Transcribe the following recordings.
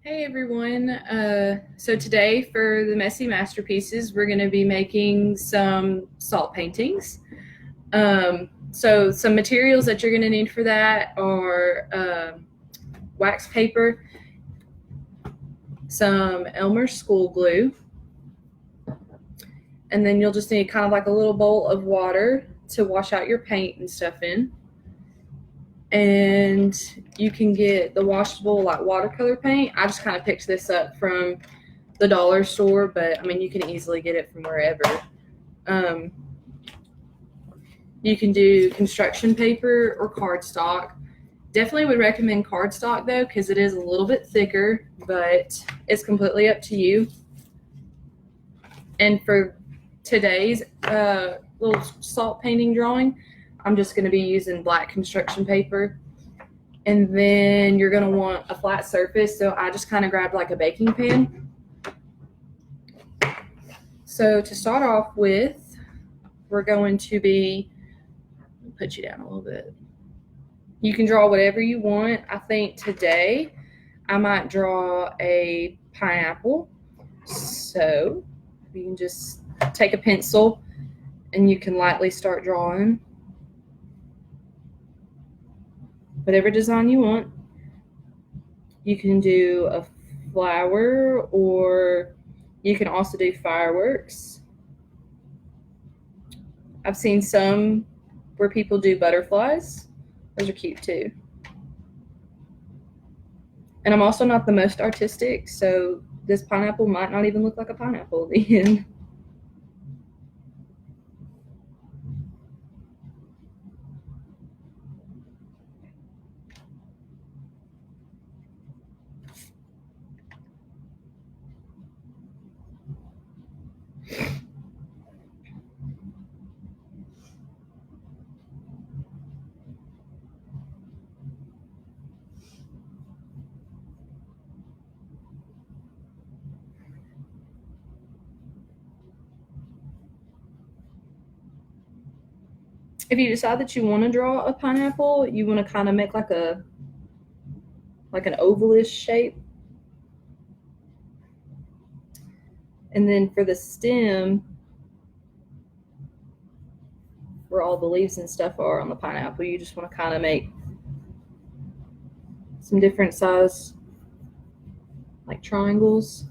Hey everyone. So today for the Messy Masterpieces, we're going to be making some salt paintings. So some materials that you're going to need for that are wax paper, some Elmer's school glue, and then you'll just need kind of like a little bowl of water to wash out your paint and stuff in. And you can get the washable like watercolor paint. I just kind of picked this up from the dollar store, but I mean, you can easily get it from wherever. Um, you can do construction paper or cardstock. Definitely would recommend cardstock though, because it is a little bit thicker, but it's completely up to you. And for today's little salt painting drawing, I'm just going to be using black construction paper. And then you're going to want a flat surface. So I just kind of grabbed like a baking pan. So to start off with, we're going to be, put you down a little bit. You can draw whatever you want. I think today I might draw a pineapple. So you can just take a pencil and you can lightly start drawing whatever design you want. You can do a flower, or you can also do fireworks. I've seen some where people do butterflies. Those are cute too. And I'm also not the most artistic, so this pineapple might not even look like a pineapple at the end. If you decide that you want to draw a pineapple, you want to kind of make like an ovalish shape. And then for the stem, where all the leaves and stuff are on the pineapple, you just want to kind of make some different size like triangles.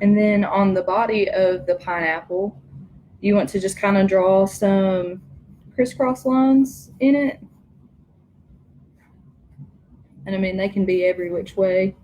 And then on the body of the pineapple, you want to just kind of draw some crisscross lines in it. And I mean, they can be every which way.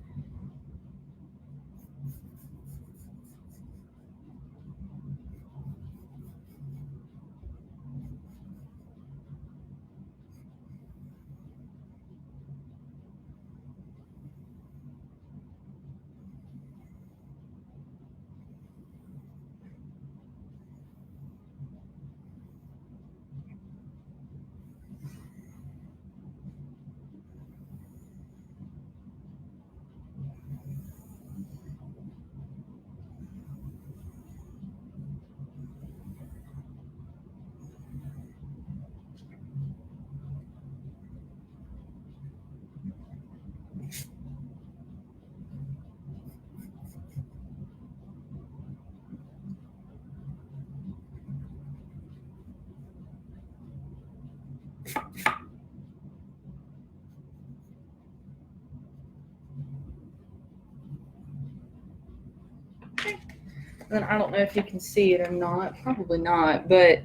And I don't know if you can see it or not, probably not, but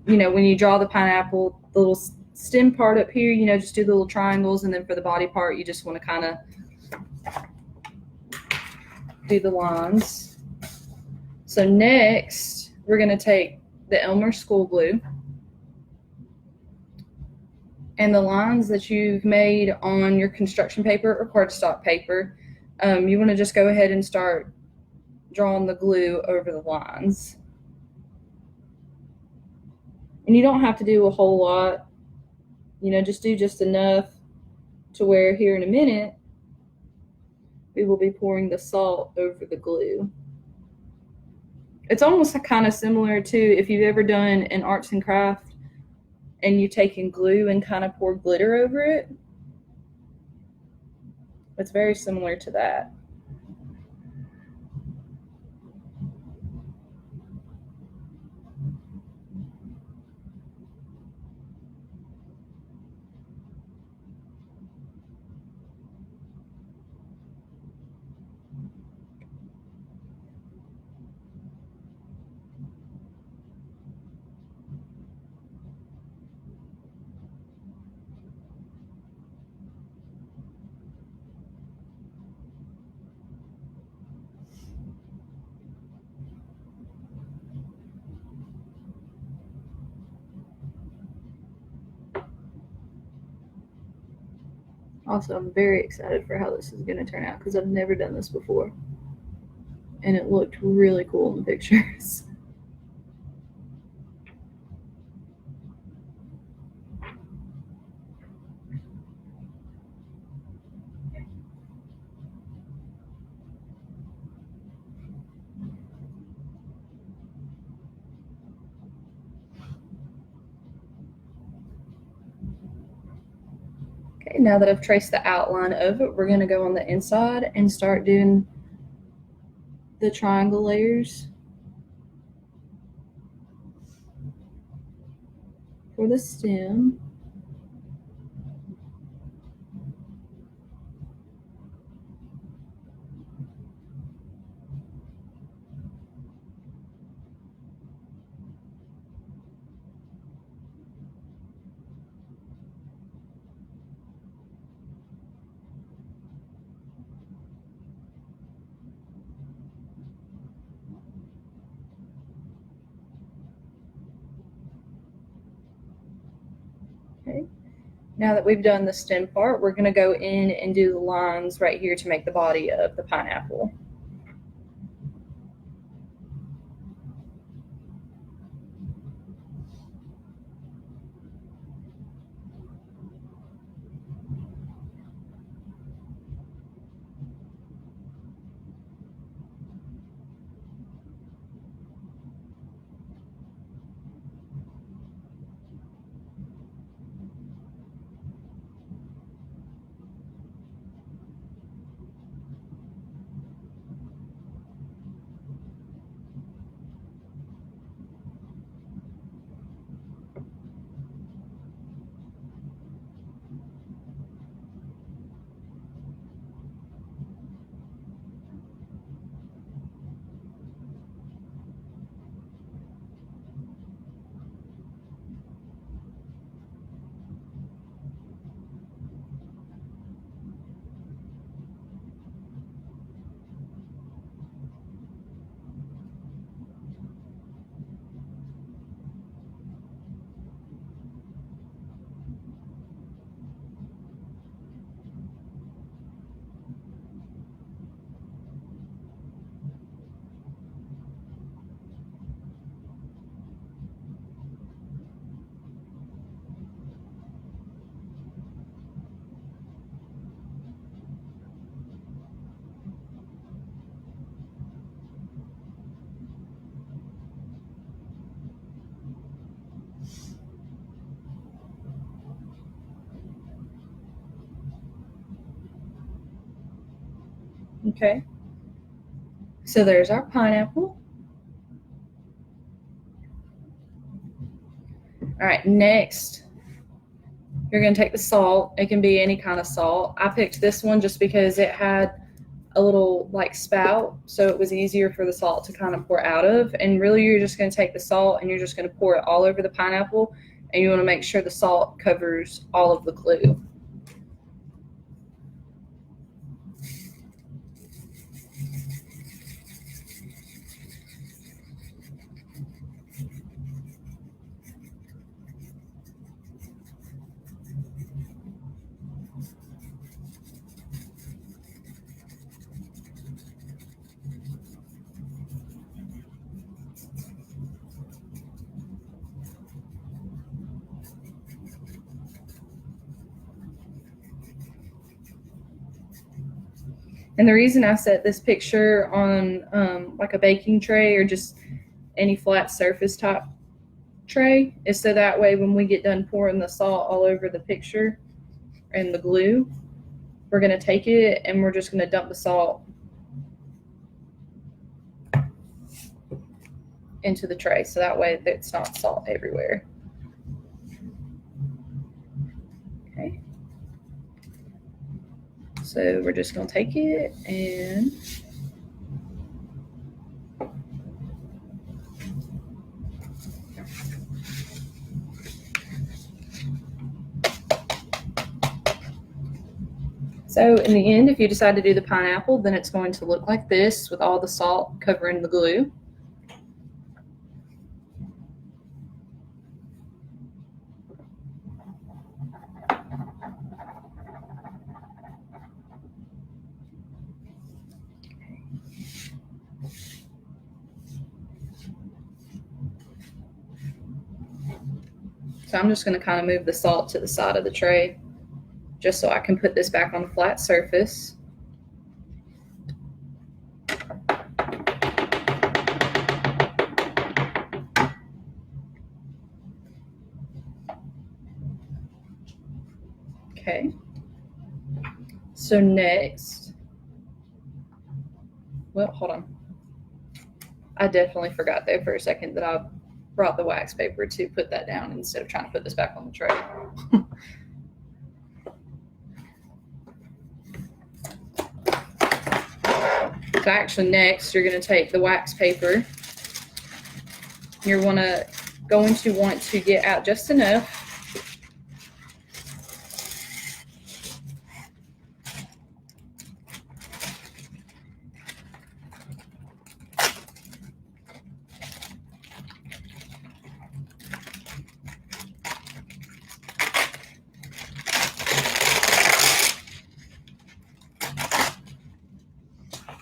when you draw the pineapple, the little stem part up here, just do the little triangles, and then for the body part, you just want to kind of do the lines. So next, we're going to take the Elmer School Glue and the lines that you've made on your construction paper or cardstock paper. You want to just go ahead and start drawing the glue over the lines. And you don't have to do a whole lot. Just do just enough to where here in a minute, we will be pouring the salt over the glue. It's almost kind of similar to if you've ever done an arts and craft and you take in glue and kind of pour glitter over it. It's very similar to that. Also, I'm very excited for how this is going to turn out because I've never done this before. And it looked really cool in the pictures. Okay, now that I've traced the outline of it, we're going to go on the inside and start doing the triangle layers for the stem. Okay. Now that we've done the stem part, we're going to go in and do the lines right here to make the body of the pineapple. Okay, so there's our pineapple. All right, next, you're going to take the salt. It can be any kind of salt. I picked this one just because it had a little like spout, so it was easier for the salt to kind of pour out of. And really you're just going to take the salt and you're just going to pour it all over the pineapple, and you want to make sure the salt covers all of the glue. And the reason I set this picture on like a baking tray or just any flat surface type tray is so that way when we get done pouring the salt all over the picture and the glue, we're going to take it and we're just going to dump the salt into the tray, so that way it's not salt everywhere. Okay. So we're just going to take it and so in the end, if you decide to do the pineapple, then it's going to look like this with all the salt covering the glue. So I'm just going to kind of move the salt to the side of the tray just so I can put this back on a flat surface. Okay. So next, well, hold on. I definitely forgot there for a second that I brought the wax paper to put that down instead of trying to put this back on the tray. So actually next, you're going to take the wax paper. You're going to want to get out just enough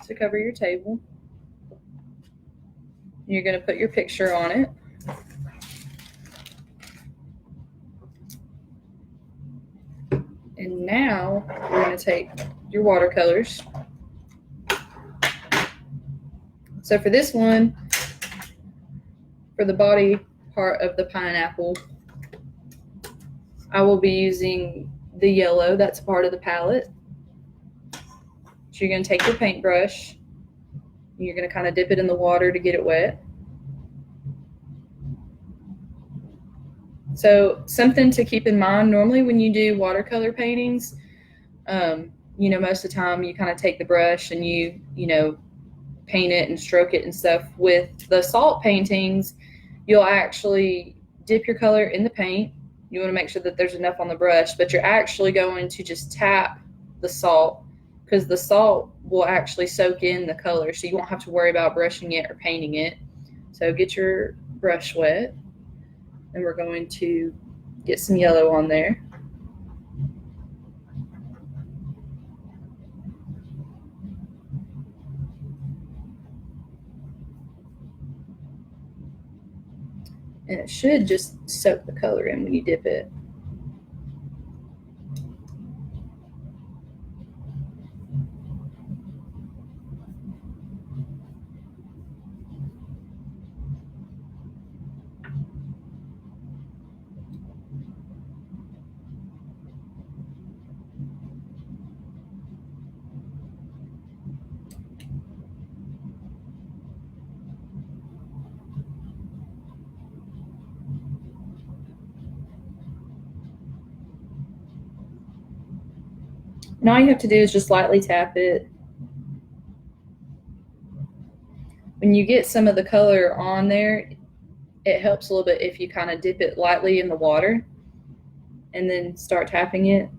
to cover your table. You're going to put your picture on it. And now we're going to take your watercolors. So for this one, for the body part of the pineapple, I will be using the yellow that's part of the palette. So you're going to take your paintbrush, you're going to kind of dip it in the water to get it wet. So something to keep in mind, normally when you do watercolor paintings, you know, most of the time you kind of take the brush and you know, paint it and stroke it and stuff. With the salt paintings, you'll actually dip your color in the paint. You want to make sure that there's enough on the brush, but you're actually going to just tap the salt because the salt will actually soak in the color, so you won't have to worry about brushing it or painting it. So get your brush wet, and we're going to get some yellow on there. And it should just soak the color in when you dip it. And all you have to do is just lightly tap it when you get some of the color on there, it helps a little bit if you kind of dip it lightly in the water and then start tapping it.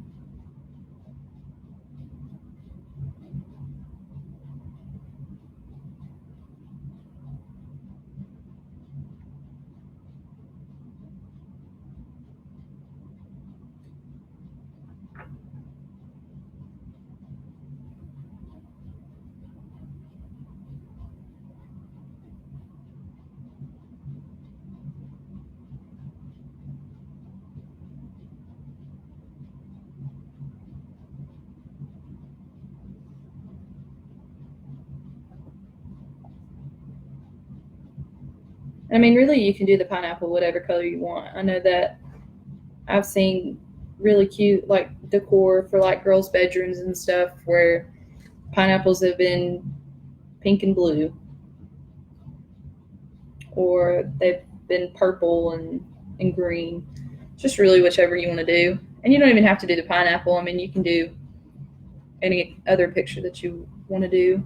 I mean, really, you can do the pineapple whatever color you want. I know that I've seen really cute like decor for like girls' bedrooms and stuff where pineapples have been pink and blue, or they've been purple and green. Just really whichever you want to do. And you don't even have to do the pineapple. I mean, you can do any other picture that you want to do.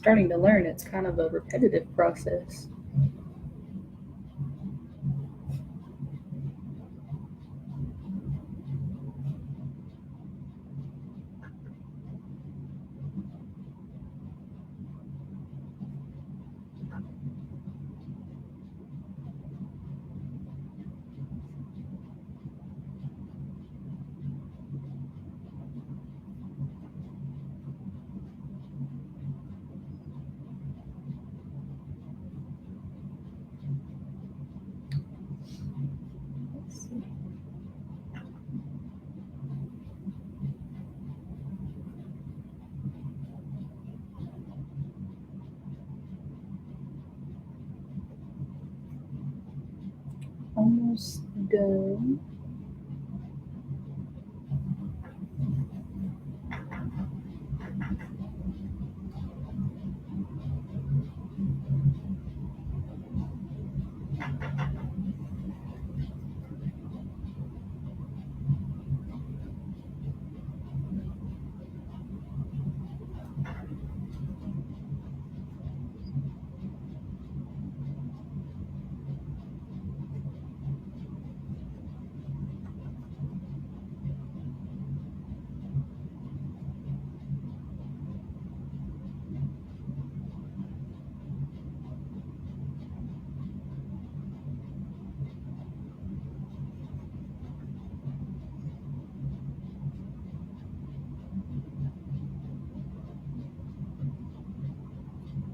starting to learn it's kind of a repetitive process. Let's see. Almost done.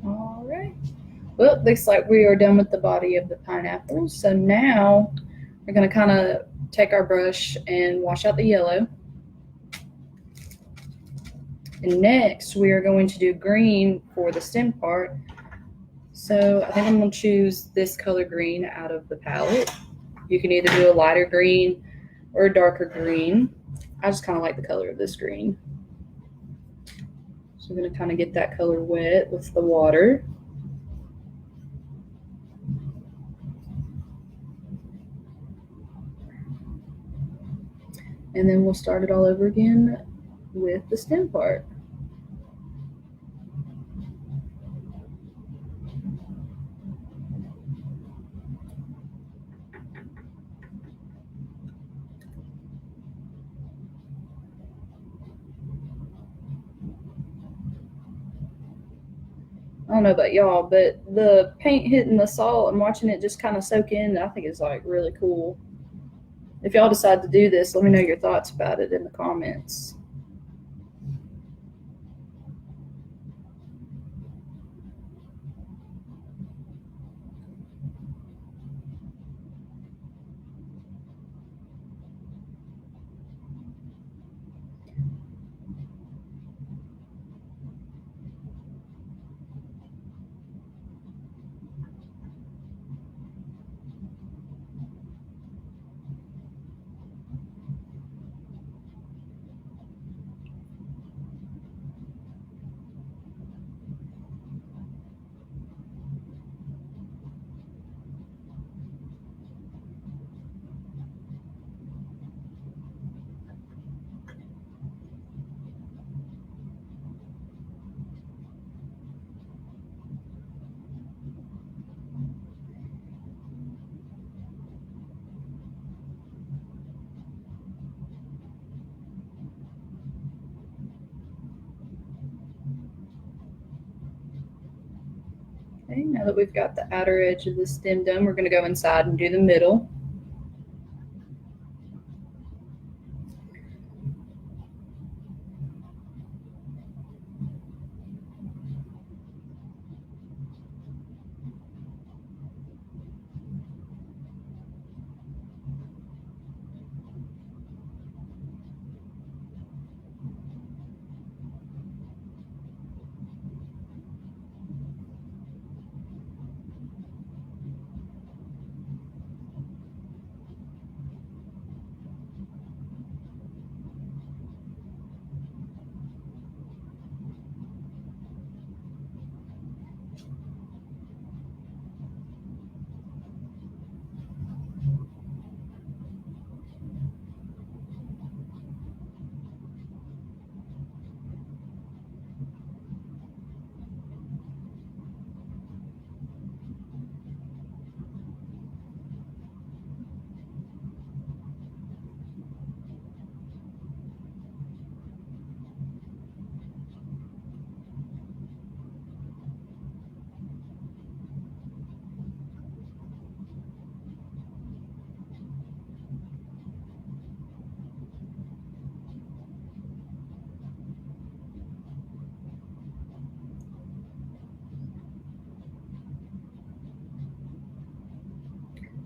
All right. Well, looks like we are done with the body of the pineapple. So now we're going to kind of take our brush and wash out the yellow. And next we are going to do green for the stem part. So I think I'm going to choose this color green out of the palette. You can either do a lighter green or a darker green. I just kind of like the color of this green. So I'm going to kind of get that color wet with the water. And then we'll start it all over again with the stem part. I don't know about y'all, but the paint hitting the salt and watching it just kind of soak in, I think is like really cool. If y'all decide to do this, let me know your thoughts about it in the comments. Okay, now that we've got the outer edge of the stem done, we're going to go inside and do the middle.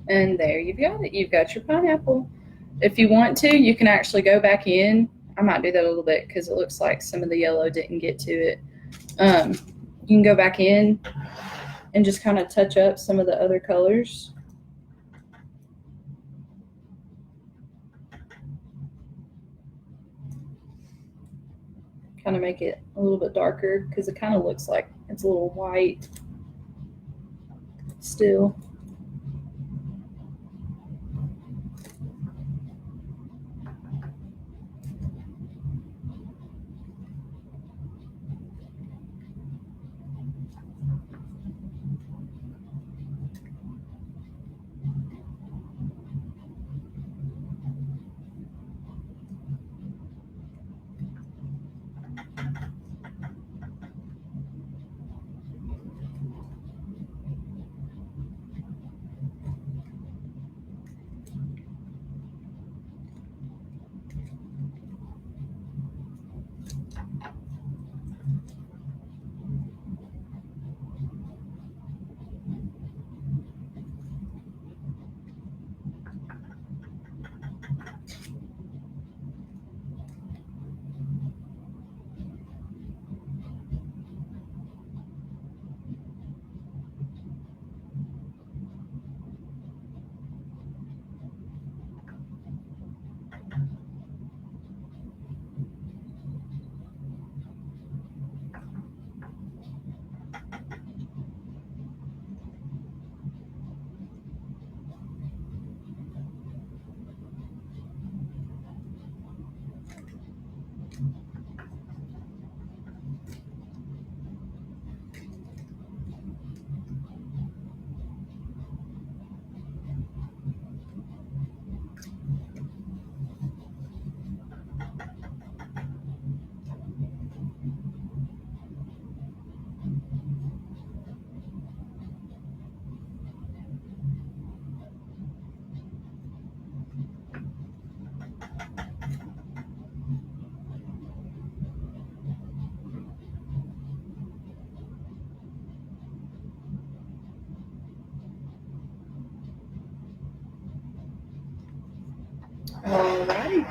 And there you've got it. You've got your pineapple. If you want to, you can actually go back in. I might do that a little bit because it looks like some of the yellow didn't get to it. You can go back in and just kind of touch up some of the other colors. Kind of make it a little bit darker because it kind of looks like it's a little white still. Alrighty.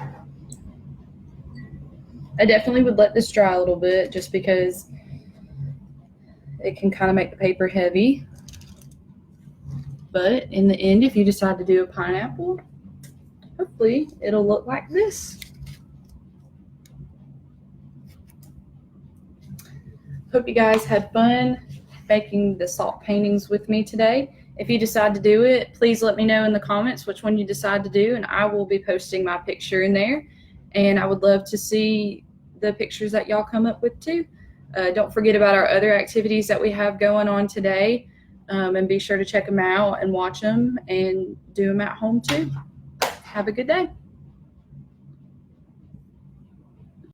I definitely would let this dry a little bit just because it can kind of make the paper heavy. But in the end, if you decide to do a pineapple, hopefully it'll look like this. Hope you guys had fun making the salt paintings with me today. If you decide to do it, please let me know in the comments which one you decide to do, and I will be posting my picture in there. And I would love to see the pictures that y'all come up with too. Don't forget about our other activities that we have going on today, and be sure to check them out and watch them and do them at home too. Have a good day.